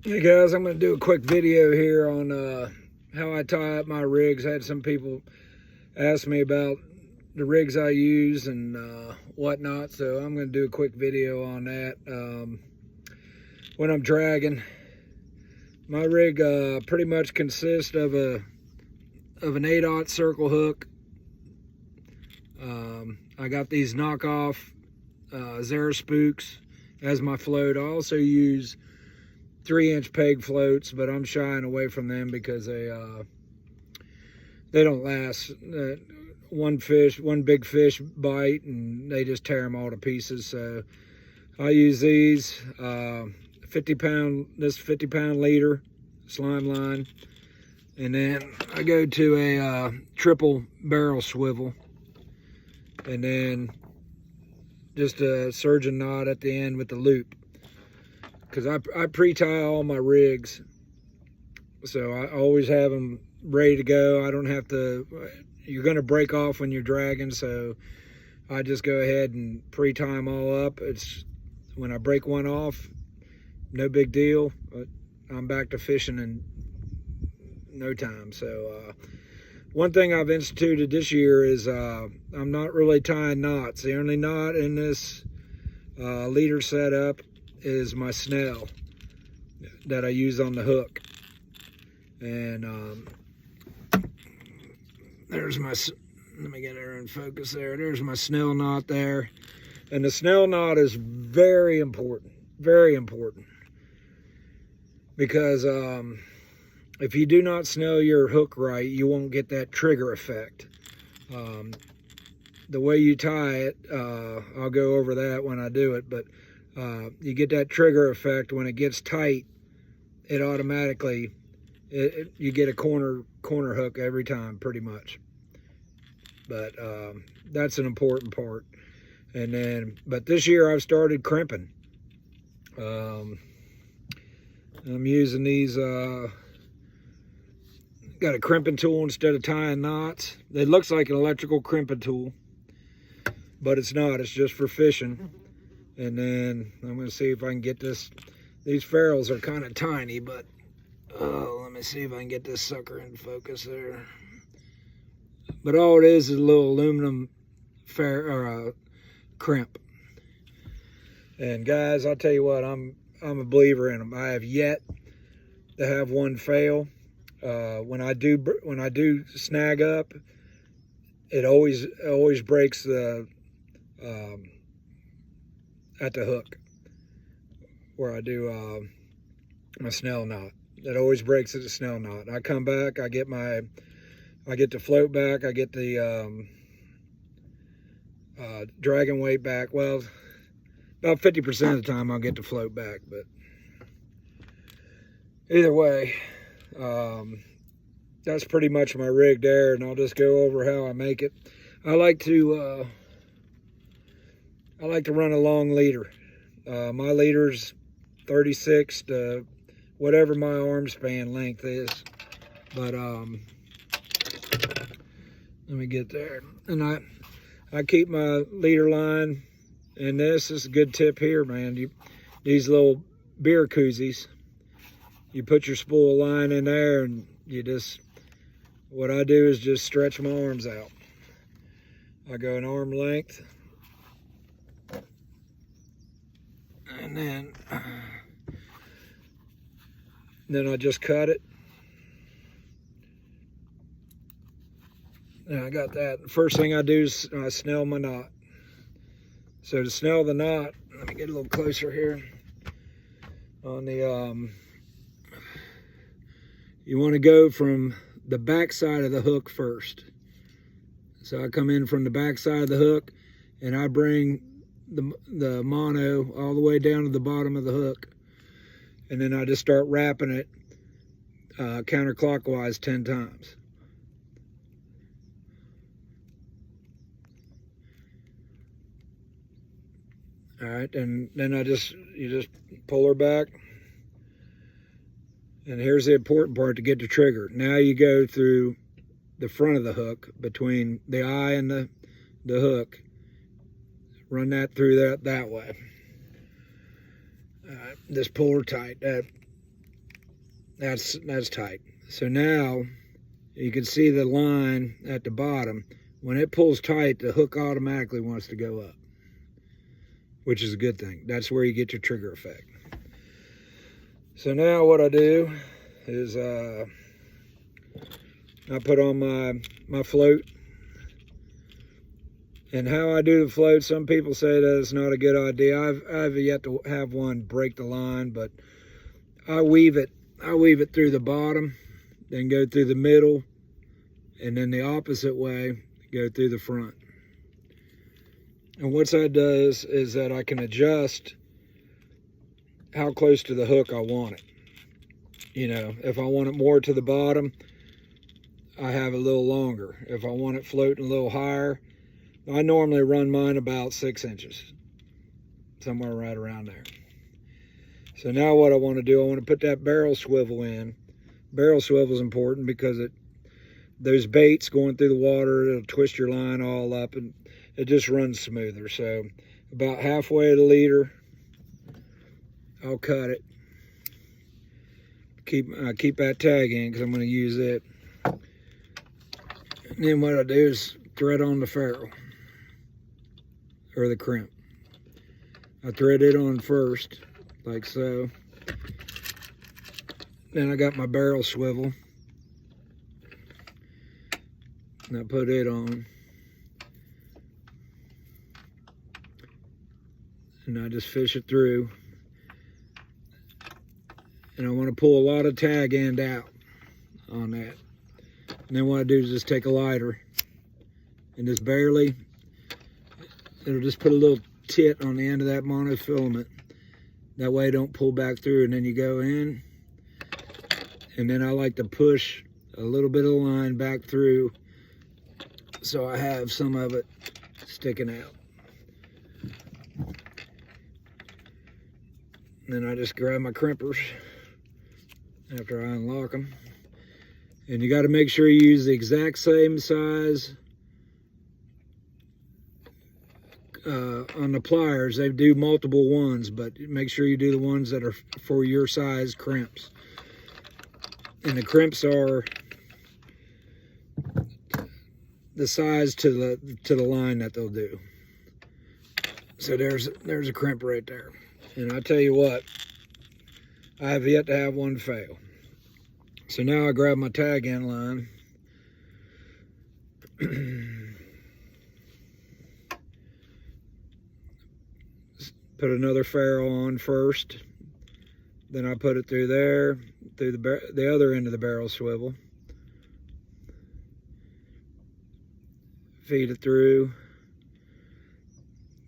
Hey guys, I'm going to do a quick video here on how I tie up my rigs. I had some people ask me about the rigs I use and whatnot, so I'm going to do a quick video on that. When I'm dragging, my rig pretty much consists of an 8/0 circle hook. I got these knockoff Zara spooks as my float. I also use 3-inch peg floats, but I'm shying away from them because they don't last. One big fish bite and they just tear them all to pieces. So I use these 50-pound leader slime line, and then I go to a triple barrel swivel, and then just a surgeon knot at the end with the loop, because I pre-tie all my rigs, so I always have them ready to go. I don't have to, you're going to break off when you're dragging, so I just go ahead and pre-tie them all up. It's when I break one off, no big deal. I'm back to fishing in no time. So one thing I've instituted this year is I'm not really tying knots. The only knot in this leader setup is my snell that I use on the hook. And there's my, let me get her in focus there. There's my snell knot there. And the snell knot is very important, because if you do not snell your hook right, you won't get that trigger effect. The way you tie it, I'll go over that when I do it, but you get that trigger effect when it gets tight. It automatically, you get a corner hook every time, pretty much. But that's an important part. And then, but this year I've started crimping. I'm using these, got a crimping tool instead of tying knots. It looks like an electrical crimping tool, but it's not. It's just for fishing. And then I'm going to see if I can get this. These ferrules are kind of tiny, but let me see if I can get this sucker in focus there. But all it is a little aluminum crimp. And guys, I'll tell you what, I'm a believer in them. I have yet to have one fail. When I do snag up, it always breaks the at the hook where I do my snell knot. It always breaks at the snell knot. I come back, I get the float back, I get the dragging weight back. Well, about 50% of the time I'll get the float back, but either way, that's pretty much my rig there, and I'll just go over how I make it. I like to run a long leader. My leader's 36 to whatever my arm span length is, but let me get there. And I keep my leader line, and this is a good tip here, man. These little beer koozies, you put your spool of line in there, and what I do is just stretch my arms out. I go an arm length, and then I just cut it. Now I got that. The first thing I do is I snell my knot. So to snell the knot, let me get a little closer here. On the you want to go from the back side of the hook first. So I come in from the back side of the hook, and I bring the mono all the way down to the bottom of the hook, and then I just start wrapping it counterclockwise 10 times. All right, and then you just pull her back. And here's the important part to get the trigger. Now you go through the front of the hook, between the eye and the hook. Run that through that way. Just pull her tight. That's tight. So now you can see the line at the bottom. When it pulls tight, the hook automatically wants to go up, which is a good thing. That's where you get your trigger effect. So now what I do is I put on my float. And how I do the float, some people say that it's not a good idea. I've yet to have one break the line, but I weave it through the bottom, then go through the middle, and then the opposite way, go through the front. And what that does is that I can adjust how close to the hook I want it. You know, if I want it more to the bottom, I have it a little longer. If I want it floating a little higher, I normally run mine about 6 inches, somewhere right around there. So now what I want to do, I want to put that barrel swivel in. Barrel swivel is important because those baits going through the water, it'll twist your line all up and it just runs smoother. So about halfway of the leader, I'll cut it. Keep that tag in because I'm going to use it. And then what I do is thread on the ferrule or the crimp. I thread it on first, like so. Then I got my barrel swivel, and I put it on, and I just fish it through. And I want to pull a lot of tag end out on that. And then what I do is just take a lighter and just barely, it'll just put a little tit on the end of that monofilament. That way it don't pull back through, and then you go in. And then I like to push a little bit of the line back through so I have some of it sticking out. And then I just grab my crimpers after I unlock them. And you got to make sure you use the exact same size on the pliers. They do multiple ones, but make sure you do the ones that are for your size crimps. And the crimps are the size to the line that they'll do. So there's a crimp right there. And I tell you what, I have yet to have one fail. So now I grab my tag end line. Put another ferrule on first. Then I put it through there, through the other end of the barrel swivel. Feed it through.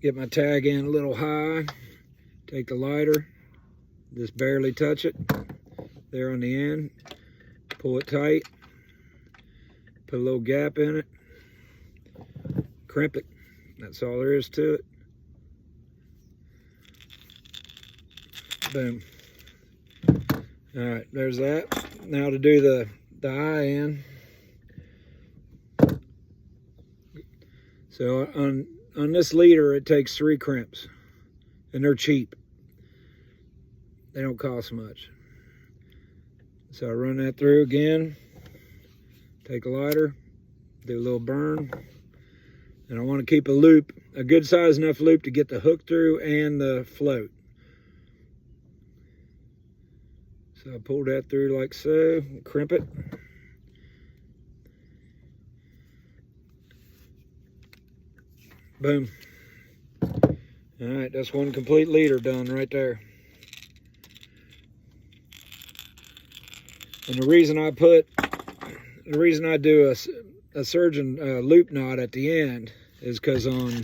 Get my tag in a little high. Take the lighter. Just barely touch it. There on the end. Pull it tight. Put a little gap in it. Crimp it. That's all there is to it. Boom. All right, there's that. Now to do the eye end. So on this leader, it takes 3 crimps, and they're cheap. They don't cost much. So I run that through again. Take a lighter, do a little burn, and I want to keep a loop, a good size enough loop to get the hook through and the float. So I pull that through like so, crimp it. Boom. All right, that's one complete leader done right there. And the reason I do a surgeon loop knot at the end is because on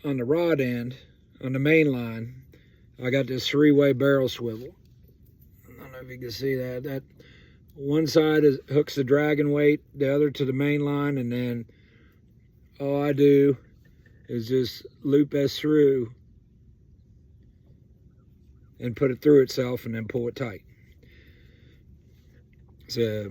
the rod end, on the main line, I got this 3-way barrel swivel. I don't know if you can see that. That one side hooks the dragon weight, the other to the main line, and then all I do is just loop this through and put it through itself and then pull it tight. So,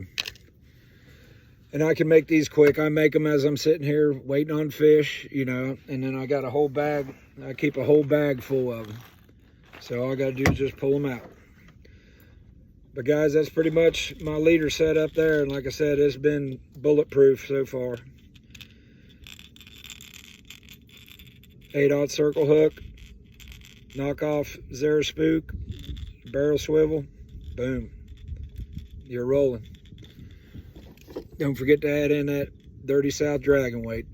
and I can make these quick. I make them as I'm sitting here waiting on fish, you know, and then I got a whole bag. I keep a whole bag full of them. So all I got to do is just pull them out. But guys, that's pretty much my leader set up there. And like I said, it's been bulletproof so far. 8/0 circle hook, knockoff Zara spook, barrel swivel, boom, you're rolling. Don't forget to add in that Dirty South dragon weight.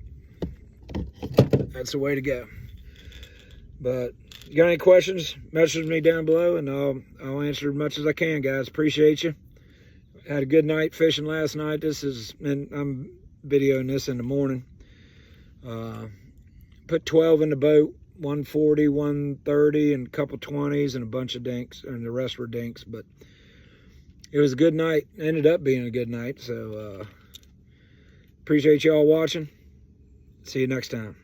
That's the way to go. But you got any questions, message me down below and I'll answer as much as I can, guys. Appreciate you. Had a good night fishing last night. I'm videoing this in the morning. Put 12 in the boat, 140, 130, and a couple 20s and a bunch of dinks, and the rest were dinks. But it was a good night. Ended up being a good night. So appreciate y'all watching. See you next time.